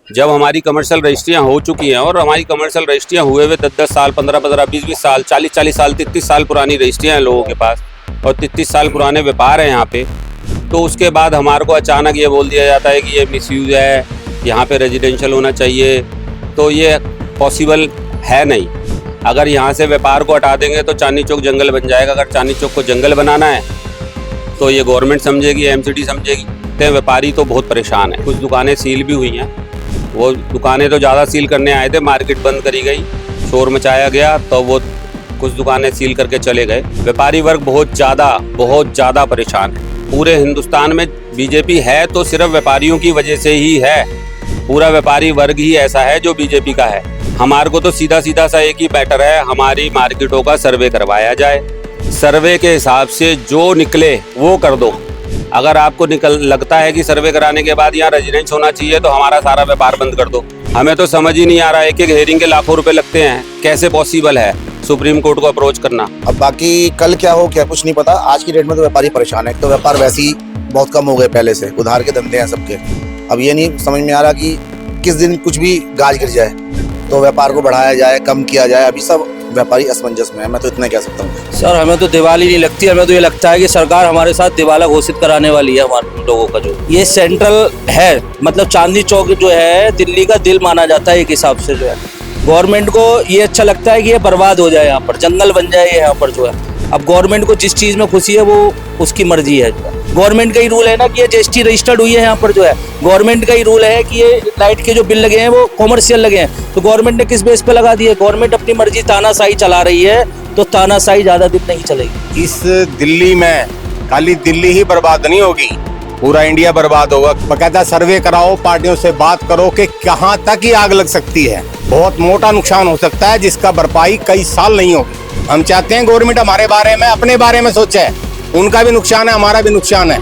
जब हमारी कमर्शियल रजिस्ट्रियाँ हो चुकी हैं और हमारी कमर्शियल रजिस्ट्रियाँ हुए हुए 10-10 साल, 15-15, 20-20 साल, 40-40 साल, 33 साल पुरानी रजिस्ट्रियाँ हैं लोगों के पास और 33 साल पुराने व्यापार हैं यहाँ पे, तो उसके बाद हमारे को अचानक ये बोल दिया जाता है कि ये मिसयूज़ है, यहाँ पे रेजिडेंशियल होना चाहिए, तो ये पॉसिबल है नहीं। अगर यहाँ से व्यापार को हटा देंगे तो चांदनी चौक जंगल बन जाएगा। अगर चांदनी चौक को जंगल बनाना है तो ये गवर्नमेंट समझेगी, एमसीडी समझेगी। तो व्यापारी तो बहुत परेशान है। कुछ दुकानें सील भी हुई हैं, वो दुकानें तो ज़्यादा सील करने आए थे, मार्केट बंद करी गई, शोर मचाया गया, तो वो कुछ दुकानें सील करके चले गए। व्यापारी वर्ग बहुत ज़्यादा परेशान है। पूरे हिंदुस्तान में बीजेपी है तो सिर्फ व्यापारियों की वजह से ही है। पूरा व्यापारी वर्ग ही ऐसा है जो बीजेपी का है। हमारे को तो सीधा सा एक ही मैटर है, हमारी मार्केटों का सर्वे करवाया जाए, सर्वे के हिसाब से जो निकले वो कर दो। अगर आपको लगता है कि सर्वे कराने के बाद यहाँ रेजिडेंस होना चाहिए तो हमारा सारा व्यापार बंद कर दो। हमें तो समझ ही नहीं आ रहा है कि हेयरिंग के लाखों रुपए लगते हैं, कैसे पॉसिबल है सुप्रीम कोर्ट को अप्रोच करना। अब बाकी कल क्या हो क्या कुछ नहीं पता। आज की डेट में तो व्यापारी परेशान है। तो व्यापार वैसे ही बहुत कम हो गए पहले से, उधार के धंधे हैं सबके। अब ये नहीं समझ में आ रहा कि किस दिन कुछ भी गाज गिर जाए तो व्यापार को बढ़ाया जाए, कम किया जाए। अभी सब व्यापारी असमंजस में है, मैं तो इतना कह सकता हूँ। सर हमें तो दिवाली नहीं लगती, हमें तो ये लगता है कि सरकार हमारे साथ दिवाला घोषित कराने वाली है हमारे लोगों का। जो ये सेंट्रल है, मतलब चांदनी चौक जो है दिल्ली का दिल माना जाता है एक हिसाब से। जो है गवर्नमेंट को ये अच्छा लगता है कि ये बर्बाद हो जाए, यहाँ पर जंगल बन जाए यहाँ पर। जो है अब गवर्नमेंट को जिस चीज़ में खुशी है वो उसकी मर्जी है। गवर्नमेंट का ही रूल है ना कि ये जीएसटी रजिस्टर्ड हुई है यहाँ पर। जो है गवर्नमेंट का ही रूल है कि ये लाइट के जो बिल लगे हैं वो कॉमर्शियल लगे हैं, तो गवर्नमेंट ने किस बेस पे लगा दिए? गवर्नमेंट अपनी मर्जी तानाशाही चला रही है, तो तानाशाही ज्यादा दिन नहीं चलेगी। इस दिल्ली में खाली दिल्ली ही बर्बाद नहीं होगी, पूरा इंडिया बर्बाद होगा। बकायदा सर्वे कराओ, पार्टियों से बात करो कि कहाँ तक ही आग लग सकती है। बहुत मोटा नुकसान हो सकता है जिसका भरपाई कई साल नहीं होगी। हम चाहते हैं गवर्नमेंट हमारे बारे में, अपने बारे में सोचे। उनका भी नुकसान है, हमारा भी नुकसान है।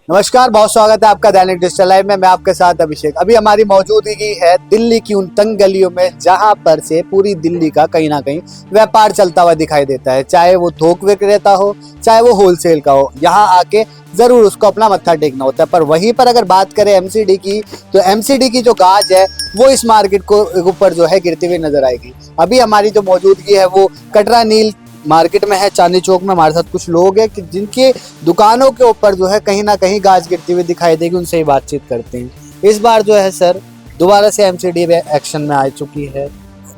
नमस्कार, बहुत स्वागत है आपका दैनिक डिजिटल लाइव में। मैं आपके साथ अभिषेक। अभी हमारी मौजूदगी है दिल्ली की उन तंग गलियों में जहां पर से पूरी दिल्ली का कहीं ना कहीं व्यापार चलता हुआ दिखाई देता है, चाहे वो थोक विक्रेता हो, चाहे वो होलसेल का हो। यहाँ आके जरूर उसको अपना मत्था टेकना होता है। पर वहीं पर अगर बात करें एमसीडी की, तो एमसीडी की जो गाज है वो इस मार्केट को ऊपर जो है गिरती हुई नजर आएगी। अभी हमारी जो मौजूदगी है वो कटरा नील मार्केट में है, चांदनी चौक में। हमारे साथ कुछ लोग हैं कि जिनके दुकानों के ऊपर जो है कहीं ना कहीं गाज गिरती हुई दिखाई देगी, उनसे ही बातचीत करते हैं। इस बार जो है सर दोबारा से एमसीडी एक्शन में आ चुकी है,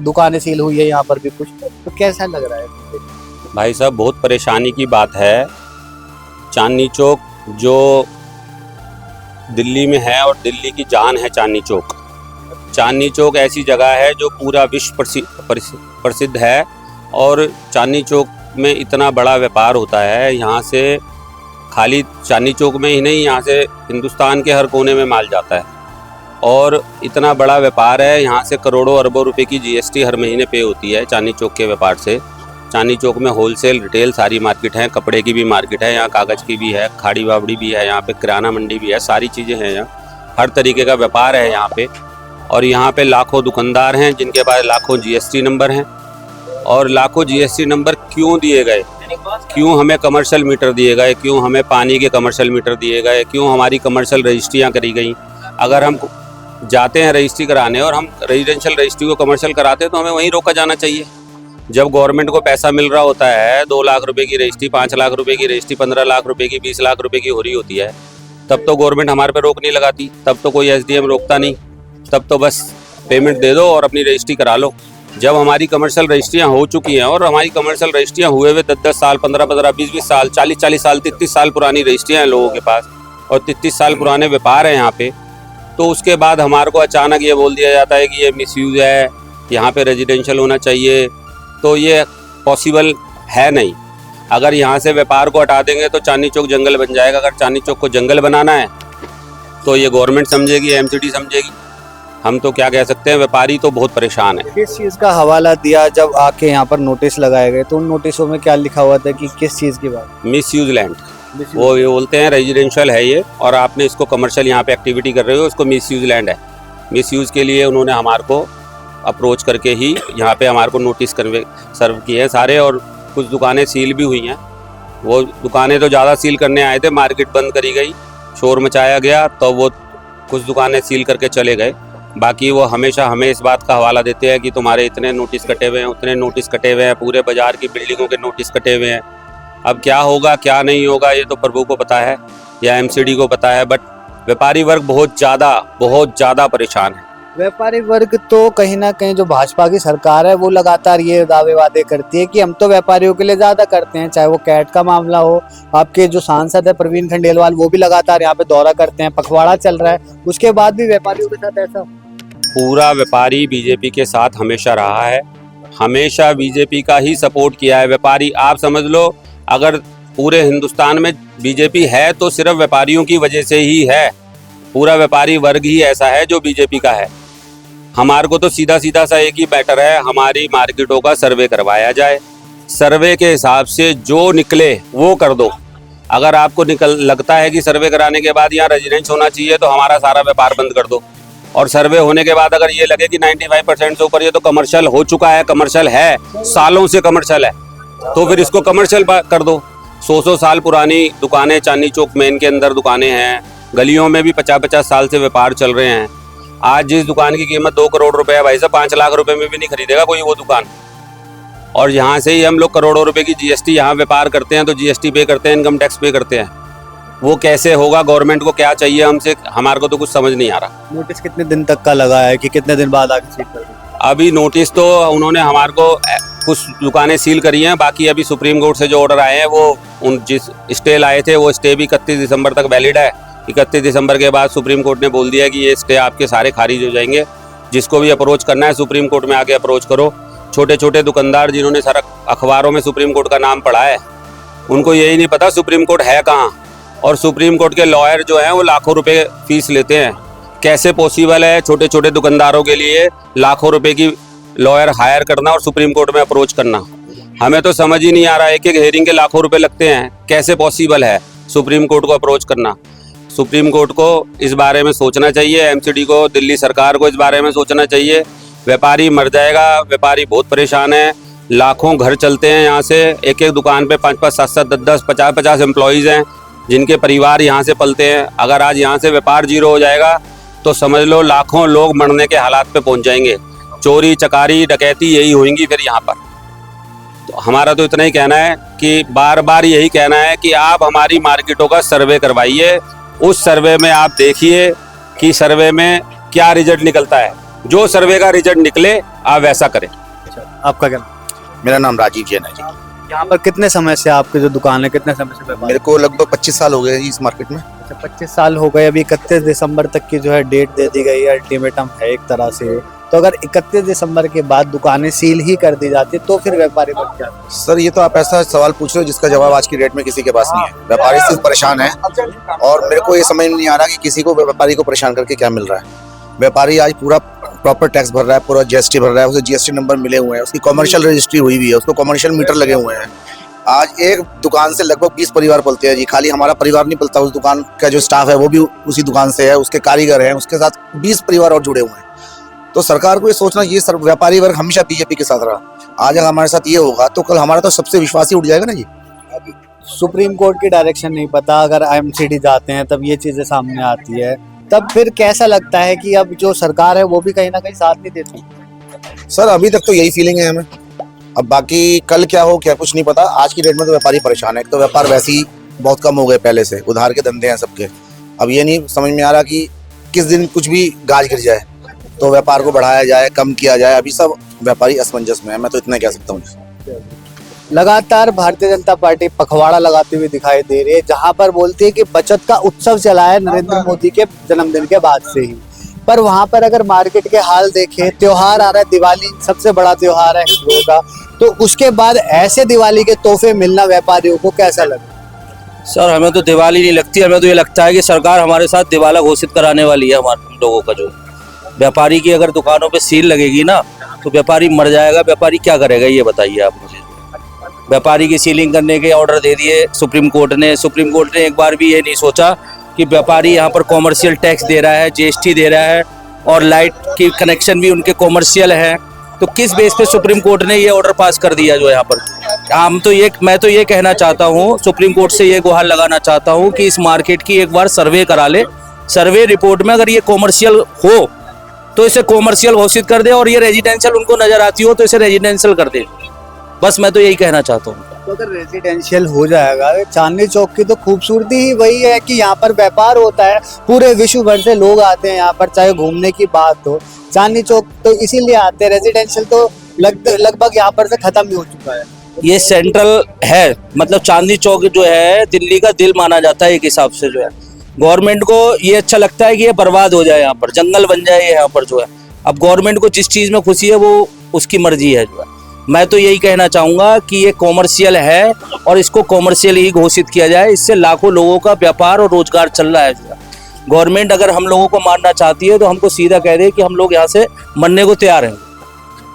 दुकानें सील हुई है यहाँ पर भी कुछ, तो कैसा लग रहा है? भाई साहब बहुत परेशानी की बात है। चांदनी चौक जो दिल्ली में है और दिल्ली की जान है चांदनी चौक। चांदनी चौक ऐसी जगह है जो पूरा विश्व प्रसिद्ध है और चांदनी चौक में इतना बड़ा व्यापार होता है। यहाँ से खाली चांदनी चौक में ही नहीं, यहाँ से हिंदुस्तान के हर कोने में माल जाता है और इतना बड़ा व्यापार है। यहाँ से करोड़ों अरबों रुपए की जीएसटी हर महीने पे होती है चांदनी चौक के व्यापार से। चांदनी चौक में होलसेल रिटेल सारी मार्केट है, कपड़े की भी मार्केट है, यहाँ कागज़ की भी है, खाड़ी बावड़ी भी है, यहाँ पे किराना मंडी भी है, सारी चीज़ें हैं यहाँ। हर तरीके का व्यापार है यहाँ पे और यहाँ पे लाखों दुकानदार हैं जिनके पास लाखों जीएसटी नंबर हैं। और लाखों जीएसटी नंबर क्यों दिए गए? क्यों हमें कमर्शियल मीटर दिए गए? क्यों हमें पानी के कमर्शियल मीटर दिए गए? क्यों हमारी कमर्शियल रजिस्ट्रियाँ करी गई? अगर हम जाते हैं रजिस्ट्री कराने और हम रेजिडेंशियल रजिस्ट्री को कमर्शियल कराते हैं तो हमें वहीं रोका जाना चाहिए। जब गवर्नमेंट को पैसा मिल रहा होता है, 2 लाख रुपए की रजिस्ट्री, 5 लाख रुपए की रजिस्ट्री, 15 लाख रुपए की, 20 लाख रुपए की हो रही होती है, तब तो गवर्नमेंट हमारे पे रोक नहीं लगाती, तब तो कोई एसडीएम रोकता नहीं, तब तो बस पेमेंट दे दो और अपनी रजिस्ट्री करा लो। जब हमारी कमर्शियल रजिस्ट्रियाँ हो चुकी हैं और हमारी कमर्शियल रजिस्ट्रियाँ हुए हुए 10-10 साल, 15-15, 20-20 साल, 40-40 साल, 33 साल पुरानी रजिस्ट्रियाँ हैं लोगों के पास और 33 साल पुराने व्यापार हैं यहाँ पे, तो उसके बाद हमारे को अचानक ये बोल दिया जाता है कि ये मिसयूज़ है, यहाँ पे रेजिडेंशियल होना चाहिए, तो ये पॉसिबल है नहीं। अगर यहाँ से व्यापार को हटा देंगे तो चांदनी चौक जंगल बन जाएगा। अगर चांदनी चौक को जंगल बनाना है तो ये गवर्नमेंट समझेगी, एमसीडी समझेगी। हम तो क्या कह सकते हैं, व्यापारी तो बहुत परेशान है। किस चीज़ का हवाला दिया जब आके यहाँ पर नोटिस लगाए गए, तो उन नोटिसों में क्या लिखा हुआ था कि किस चीज़ की बात? मिसयूज लैंड, वो ये बोलते हैं रेजिडेंशियल है ये और आपने इसको कमर्शियल यहाँ पे एक्टिविटी कर रहे हो, इसको मिसयूज लैंड है। मिसयूज के लिए उन्होंने हमारे को अप्रोच करके ही यहाँ पे हमारे को नोटिस सर्व किए हैं सारे, और कुछ दुकानें सील भी हुई हैं, वो दुकानें तो ज़्यादा सील करने आए थे, मार्केट बंद करी गई, शोर मचाया गया, तो वो कुछ दुकानें सील करके चले गए। बाकी वो हमेशा हमें इस बात का हवाला देते हैं कि तुम्हारे इतने नोटिस कटे हुए हैं, उतने नोटिस कटे हुए हैं, पूरे बाजार की बिल्डिंगों के नोटिस कटे हुए हैं। अब क्या होगा क्या नहीं होगा ये तो प्रभु को पता है या एमसीडी को पता है, बट व्यापारी वर्ग बहुत ज़्यादा परेशान है। व्यापारी वर्ग तो कहीं ना कहीं जो भाजपा की सरकार है वो लगातार ये दावे वादे करती है कि हम तो व्यापारियों के लिए ज्यादा करते हैं, चाहे वो कैट का मामला हो। आपके जो सांसद है प्रवीण खंडेलवाल वो भी लगातार यहाँ पे दौरा करते हैं, पखवाड़ा चल रहा है, उसके बाद भी व्यापारियों के साथ ऐसा। पूरा व्यापारी बीजेपी के साथ हमेशा रहा है, हमेशा बीजेपी का ही सपोर्ट किया है व्यापारी। आप समझ लो अगर पूरे हिंदुस्तान में बीजेपी है तो सिर्फ व्यापारियों की वजह से ही है। पूरा व्यापारी वर्ग ही ऐसा है जो बीजेपी का है। हमारे को तो सीधा सा एक ही मैटर है, हमारी मार्केटों का सर्वे करवाया जाए, सर्वे के हिसाब से जो निकले वो कर दो। अगर आपको लगता है कि सर्वे कराने के बाद यहाँ रेजिडेंस होना चाहिए तो हमारा सारा व्यापार बंद कर दो, और सर्वे होने के बाद अगर ये लगे कि 95% से ऊपर ये तो कमर्शियल हो चुका है, कमर्शियल है, सालों से कमर्शियल है, तो फिर इसको कमर्शियल कर दो। 100 साल पुरानी दुकानें चांदनी चौक मेन के अंदर दुकानें हैं, गलियों में भी 50 साल से व्यापार चल रहे हैं। आज जिस दुकान की कीमत 2 करोड़ रुपए है, भाई साहब 5 लाख रुपए में भी नहीं खरीदेगा कोई वो दुकान। और यहाँ से ही हम लोग करोड़ों रुपए की जीएसटी यहाँ व्यापार करते हैं, तो जीएसटी पे करते हैं, इनकम टैक्स पे करते हैं। वो कैसे होगा? गवर्नमेंट को क्या चाहिए हमसे, हमारे को तो कुछ समझ नहीं आ रहा। नोटिस कितने दिन तक का लगा है कि कितने दिन बाद आगे सील कर देंगे? अभी नोटिस तो उन्होंने हमारे को कुछ दुकानें सील करी हैं, बाकी अभी सुप्रीम कोर्ट से जो ऑर्डर आए हैं वो उन जिस स्टे लाए थे वो स्टे भी 31 दिसंबर तक वैलिड है। 31 दिसंबर के बाद सुप्रीम कोर्ट ने बोल दिया कि ये स्टे आपके सारे खारिज हो जाएंगे। जिसको भी अप्रोच करना है सुप्रीम कोर्ट में आके अप्रोच करो। छोटे छोटे दुकानदार जिन्होंने सारा अखबारों में सुप्रीम कोर्ट का नाम पढ़ा है, उनको यही नहीं पता सुप्रीम कोर्ट है कहाँ। और सुप्रीम कोर्ट के लॉयर जो हैं वो लाखों रुपए फीस लेते हैं। कैसे पॉसिबल है छोटे छोटे दुकानदारों के लिए लाखों रुपए की लॉयर हायर करना और सुप्रीम कोर्ट में अप्रोच करना? हमें तो समझ ही नहीं आ रहा है। एक हेयरिंग के लाखों रुपए लगते हैं, कैसे पॉसिबल है सुप्रीम कोर्ट को अप्रोच करना? सुप्रीम कोर्ट को इस बारे में सोचना चाहिए, एमसीडी को, दिल्ली सरकार को इस बारे में सोचना चाहिए। व्यापारी मर जाएगा, व्यापारी बहुत परेशान है। लाखों घर चलते हैं यहाँ से, एक एक दुकान पे 5-5, 7-7, 10-10, 50-50 एम्प्लॉयज़ हैं जिनके परिवार यहाँ से पलते हैं। अगर आज यहाँ से व्यापार जीरो हो जाएगा तो समझ लो लाखों लोग मरने के हालात पे पहुँच जाएंगे। चोरी चकारी डकैती यही होंगी फिर यहाँ पर। तो हमारा तो इतना ही कहना है कि बार बार यही कहना है कि आप हमारी मार्केटों का सर्वे करवाइए। उस सर्वे में आप देखिए कि सर्वे में क्या रिजल्ट निकलता है। जो सर्वे का रिजल्ट निकले आप वैसा करें। आपका क्या? मेरा नाम राजीव जैन है जी। यहाँ पर कितने समय से आपकी जो दुकान है, कितने समय से व्यापार? मेरे को लगभग 25 साल हो गए हैं जी इस मार्केट में। अच्छा, 25 साल हो गए। अभी 31 दिसंबर तक की जो है डेट दे दी गई है, अल्टीमेटम है एक तरह से। तो अगर 31 दिसंबर के बाद दुकानें सील ही कर दी जाती तो फिर व्यापारी पर क्या? सर ये तो आप ऐसा सवाल पूछ रहे हो जिसका जवाब आज की डेट में किसी के पास नहीं है। व्यापारी सिर्फ परेशान है और मेरे को ये समझ में नहीं आ रहा कि किसी को व्यापारी को परेशान करके क्या मिल रहा है। व्यापारी आज पूरा प्रॉपर टैक्स भर रहा है, पूरा जीएसटी भर रहा है, उसे जीएसटी नंबर मिले हुए हैं, उसकी कमर्शियल रजिस्ट्री हुई हुई है, उसको कमर्शियल मीटर लगे हुए हैं। आज एक दुकान से लगभग 20 परिवार पलते हैं जी। खाली हमारा परिवार नहीं पलता, उस दुकान का जो स्टाफ है वो भी उसी दुकान से है, उसके कारीगर हैं, उसके साथ 20 परिवार और जुड़े हुए हैं। तो सरकार को ये सोचना चाहिए। सर व्यापारी वर्ग हमेशा बीजेपी के साथ रहा। आज अगर हमारे साथ ये होगा तो कल हमारा तो सबसे विश्वास ही उठ जाएगा ना जी। सुप्रीम कोर्ट की डायरेक्शन नहीं पता, अगर एमसीडी जाते हैं तब ये चीजें सामने आती है, तब फिर कैसा लगता है कि अब जो सरकार है वो भी कहीं ना कहीं साथ नहीं देती? सर अभी तक तो यही फीलिंग है हमें। अब बाकी कल क्या हो क्या कुछ नहीं पता। आज की डेट में तो व्यापारी परेशान है। एक तो व्यापार वैसे ही बहुत कम हो गए पहले से, उधार के धंधे हैं सबके। अब ये नहीं समझ में आ रहा कि किस दिन कुछ भी गाज गिर जाए तो व्यापार को बढ़ाया जाए, कम किया जाए। अभी सब व्यापारी असमंजस में है, मैं तो इतना कह सकता हूँ। लगातार भारतीय जनता पार्टी पखवाड़ा लगाती हुई दिखाई दे रही है, जहां पर बोलती है कि बचत का उत्सव चला है नरेंद्र मोदी के जन्मदिन के बाद से ही। पर वहां पर अगर मार्केट के हाल देखें, त्योहार आ रहा है, दिवाली सबसे बड़ा त्योहार है हिंदुओं का, तो उसके बाद ऐसे दिवाली के तोहफे मिलना व्यापारियों को कैसा लगा? सर हमें तो दिवाली नहीं लगती, हमें तो ये लगता है कि सरकार हमारे साथ दिवाला घोषित कराने वाली है हमारे लोगों का। जो व्यापारी की अगर दुकानों पे सील लगेगी ना तो व्यापारी मर जाएगा। व्यापारी क्या करेगा ये बताइए आप मुझे। व्यापारी की सीलिंग करने के ऑर्डर दे दिए सुप्रीम कोर्ट ने। सुप्रीम कोर्ट ने एक बार भी ये नहीं सोचा कि व्यापारी यहाँ पर कॉमर्शियल टैक्स दे रहा है, जीएसटी दे रहा है, और लाइट की कनेक्शन भी उनके कॉमर्शियल है, तो किस बेस पे सुप्रीम कोर्ट ने ये ऑर्डर पास कर दिया जो यहाँ पर। मैं तो ये कहना चाहता हूँ, सुप्रीम कोर्ट से ये गुहार लगाना चाहता हूँ कि इस मार्केट की एक बार सर्वे करा ले। सर्वे रिपोर्ट में अगर ये कॉमर्शियल हो तो इसे कॉमर्शियल घोषित कर दे, और ये रेजिडेंशियल उनको नजर आती हो तो इसे रेजिडेंशियल कर दे। बस मैं तो यही कहना चाहता हूँ। तो अगर रेजिडेंशियल हो जाएगा, चांदनी चौक की तो खूबसूरती ही वही है कि यहाँ पर व्यापार होता है, पूरे विश्व भर से लोग आते हैं यहाँ पर, चाहे घूमने की बात हो। चांदनी चौक तो इसीलिए आते हैं, रेजिडेंशियल तो लगभग यहाँ पर से खत्म ही हो चुका है। ये सेंट्रल है, मतलब चांदनी चौक जो है दिल्ली का दिल माना जाता है एक हिसाब से जो है। गवर्नमेंट को ये अच्छा लगता है कि ये बर्बाद हो जाए, यहाँ पर जंगल बन जाए यहाँ पर जो है। अब गवर्नमेंट को जिस चीज में खुशी है वो उसकी मर्जी है जो है। मैं तो यही कहना चाहूंगा कि ये कॉमर्शियल है और इसको कॉमर्शियल ही घोषित किया जाए। इससे लाखों लोगों का व्यापार और रोजगार चल रहा है जो है। गवर्नमेंट अगर हम लोगों को मारना चाहती है तो हमको सीधा कह दे कि हम लोग यहाँ से मरने को तैयार हैं।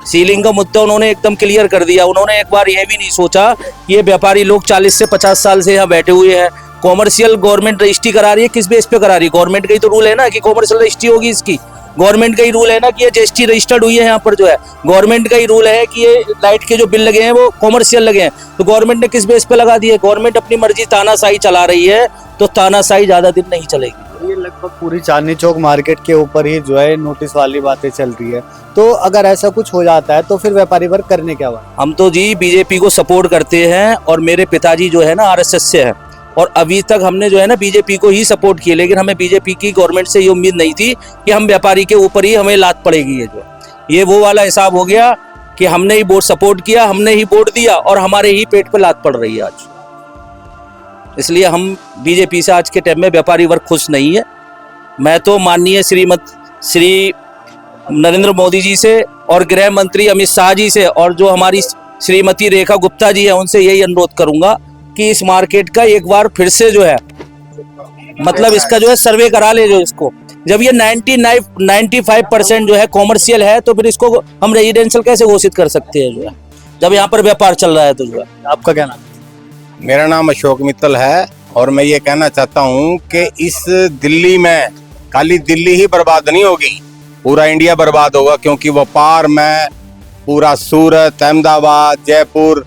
सीलिंग का मुद्दा उन्होंने एकदम क्लियर कर दिया। उन्होंने एक बार यह भी नहीं सोचा कि ये व्यापारी लोग 40 से 50 साल से यहाँ बैठे हुए हैं। कॉमर्शियल गवर्नमेंट रजिस्ट्री करा रही है, किस बेस पे करा रही है? गवर्नमेंट का ही तो रूल है ना कि कॉमर्शियल रजिस्ट्री होगी इसकी। गवर्नमेंट का ही रूल है ना कि ये जीएसटी रजिस्टर्ड हुई है यहाँ पर जो है। गवर्नमेंट का ही रूल है कि ये लाइट के जो बिल लगे हैं वो कॉमर्शियल लगे हैं। तो गवर्नमेंट ने किस बेस पे लगा दिए? गवर्नमेंट अपनी मर्जी तानाशाही चला रही है, तो तानाशाही ज्यादा दिन नहीं चलेगी। ये लगभग पूरी चांदनी चौक मार्केट के ऊपर ही जो है नोटिस वाली बातें चल रही है। तो अगर ऐसा कुछ हो जाता है तो फिर व्यापारी वर्ग करने क्या हुआ? हम तो जी बीजेपी को सपोर्ट करते हैं, और मेरे पिताजी जो है ना आरएसएस से है, और अभी तक हमने जो है ना बीजेपी को ही सपोर्ट किया। लेकिन हमें बीजेपी की गवर्नमेंट से ये उम्मीद नहीं थी कि हम व्यापारी के ऊपर ही हमें लात पड़ेगी। ये वो वाला हिसाब हो गया कि हमने ही वोट सपोर्ट किया, हमने ही वोट दिया, और हमारे ही पेट पे लात पड़ रही है आज। इसलिए हम बीजेपी से आज के टाइम में व्यापारी वर्ग खुश नहीं है। मैं तो माननीय श्री नरेंद्र मोदी जी से और गृह मंत्री अमित शाह जी से और जो हमारी श्रीमती रेखा गुप्ता जी है उनसे यही अनुरोध करूंगा कि इस मार्केट का एक बार फिर से जो है मतलब इसका जो है सर्वे करा ले। जो इसको जब ये 95% जो है कॉमर्शियल है तो फिर इसको हम रेजिडेंशियल कैसे घोषित कर सकते हैं जो है, जब यहाँ पर व्यापार चल रहा है तो जो है। आपका क्या नाम? मेरा नाम अशोक मित्तल है, और मैं ये कहना चाहता हूँ कि इस दिल्ली में खाली दिल्ली ही बर्बाद नहीं होगी, पूरा इंडिया बर्बाद होगा। क्योंकि व्यापार में पूरा सूरत, अहमदाबाद, जयपुर,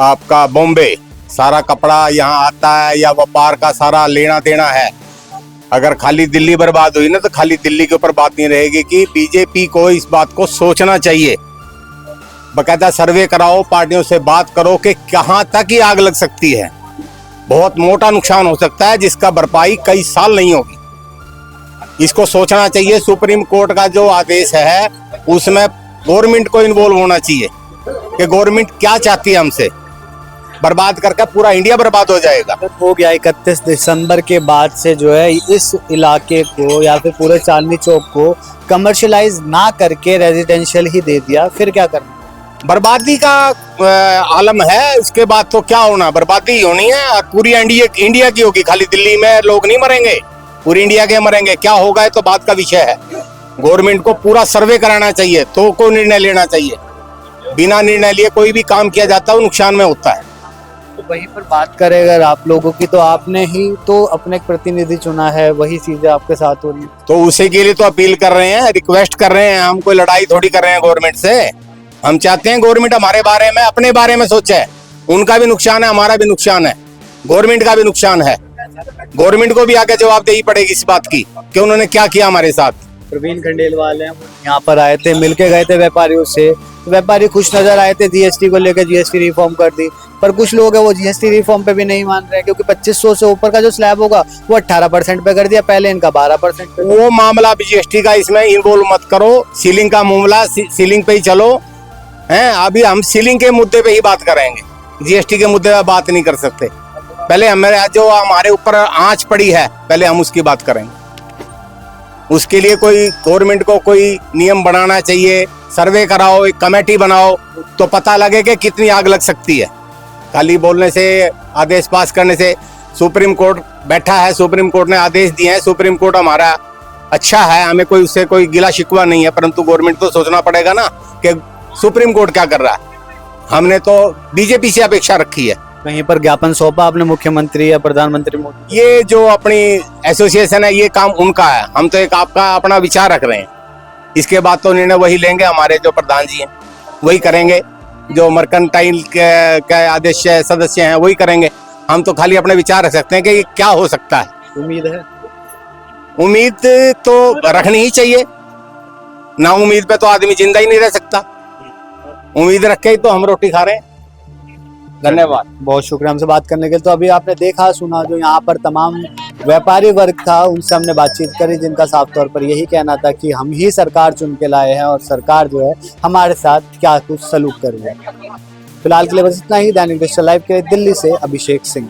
आपका बॉम्बे, सारा कपड़ा यहाँ आता है, या व्यापार का सारा लेना देना है। अगर खाली दिल्ली बर्बाद हुई ना तो खाली दिल्ली के ऊपर बात नहीं रहेगी। कि बीजेपी को इस बात को सोचना चाहिए, बकायदा सर्वे कराओ, पार्टियों से बात करो कि कहाँ तक ही आग लग सकती है। बहुत मोटा नुकसान हो सकता है जिसका भरपाई कई साल नहीं होगी। इसको सोचना चाहिए। सुप्रीम कोर्ट का जो आदेश है उसमें गवर्नमेंट को इन्वॉल्व होना चाहिए कि गवर्नमेंट क्या चाहती है हमसे। बर्बाद करके पूरा इंडिया बर्बाद हो जाएगा। हो गया 31 दिसंबर के बाद से जो है इस इलाके को या फिर पूरे चांदनी चौक को कमर्शियलाइज ना करके रेजिडेंशियल ही दे दिया, फिर क्या करना? बर्बादी का आलम है। उसके बाद तो क्या होना, बर्बादी ही होनी है। और पूरी इंडिया की होगी, खाली दिल्ली में लोग नहीं मरेंगे, पूरी इंडिया के मरेंगे। क्या होगा ये तो बात का विषय है। गवर्नमेंट को पूरा सर्वे कराना चाहिए तो कोई निर्णय लेना चाहिए। बिना निर्णय लिए कोई भी काम किया जाता है वो नुकसान में होता है। तो वहीं पर बात करें अगर आप लोगों की, तो आपने ही तो अपने प्रतिनिधि चुना है, वही चीजें आपके साथ हो रही है। तो उसी के लिए तो अपील कर रहे हैं, रिक्वेस्ट कर रहे हैं। हम कोई लड़ाई थोड़ी कर रहे हैं गवर्नमेंट से। हम चाहते हैं गवर्नमेंट हमारे बारे में, अपने बारे में सोचे। उनका भी नुकसान है, हमारा भी नुकसान है, गवर्नमेंट का भी नुकसान है। गवर्नमेंट को भी आगे जवाबदेही पड़ेगी इस बात की कि उन्होंने क्या किया हमारे साथ। प्रवीण खंडेलवाल हैं, यहाँ पर आए थे, मिलके गए थे व्यापारियों से। व्यापारी खुश नजर आए थे, जीएसटी को लेकर जीएसटी रिफॉर्म कर दी। पर कुछ लोग हैं वो जीएसटी रिफॉर्म पे भी नहीं मान रहे, क्योंकि 2500 से ऊपर का जो स्लैब होगा वो 18% पे कर दिया, पहले इनका 12% पे। वो मामला जीएसटी का इसमें इन्वॉल्व मत करो। सीलिंग का मामला सीलिंग पे ही चलो हैं। अभी हम सीलिंग के मुद्दे पे ही बात करेंगे, जीएसटी के मुद्दे पे बात नहीं कर सकते। पहले हमारे ऊपर आंच पड़ी है, पहले हम उसकी बात करेंगे। उसके लिए कोई गवर्नमेंट को कोई नियम बनाना चाहिए, सर्वे कराओ, एक कमेटी बनाओ तो पता लगे कि कितनी आग लग सकती है। खाली बोलने से, आदेश पास करने से। सुप्रीम कोर्ट बैठा है, सुप्रीम कोर्ट ने आदेश दिए हैं। सुप्रीम कोर्ट हमारा अच्छा है, हमें कोई उससे कोई गिला शिकवा नहीं है, परंतु गवर्नमेंट को सोचना पड़ेगा ना कि सुप्रीम कोर्ट क्या कर रहा है। हमने तो बीजेपी से अपेक्षा रखी है। कहीं पर ज्ञापन सौंपा आपने मुख्यमंत्री या प्रधानमंत्री मोदी? ये जो अपनी एसोसिएशन है ये काम उनका है, हम तो एक आपका अपना विचार रख रहे हैं। इसके बाद तो निर्णय वही लेंगे, हमारे जो प्रधान जी हैं वही करेंगे, जो मर्केंटाइल के आदेश सदस्य हैं वही करेंगे। हम तो खाली अपने विचार रख सकते हैं कि क्या हो सकता है। उम्मीद है? उम्मीद तो रखनी ही चाहिए, ना उम्मीद पे तो आदमी जिंदा ही नहीं रह सकता। उम्मीद रख के ही तो हम रोटी खा रहे हैं। धन्यवाद। बहुत शुक्रिया हमसे बात करने के लिए। तो अभी आपने देखा सुना जो यहाँ पर तमाम व्यापारी वर्ग था, उनसे हमने बातचीत करी, जिनका साफ तौर पर यही कहना था कि हम ही सरकार चुन के लाए हैं और सरकार जो है हमारे साथ क्या कुछ सलूक कर रही है। फिलहाल के लिए बस इतना ही। दैनिक डिजिटल लाइव के लिए दिल्ली से अभिषेक सिंह।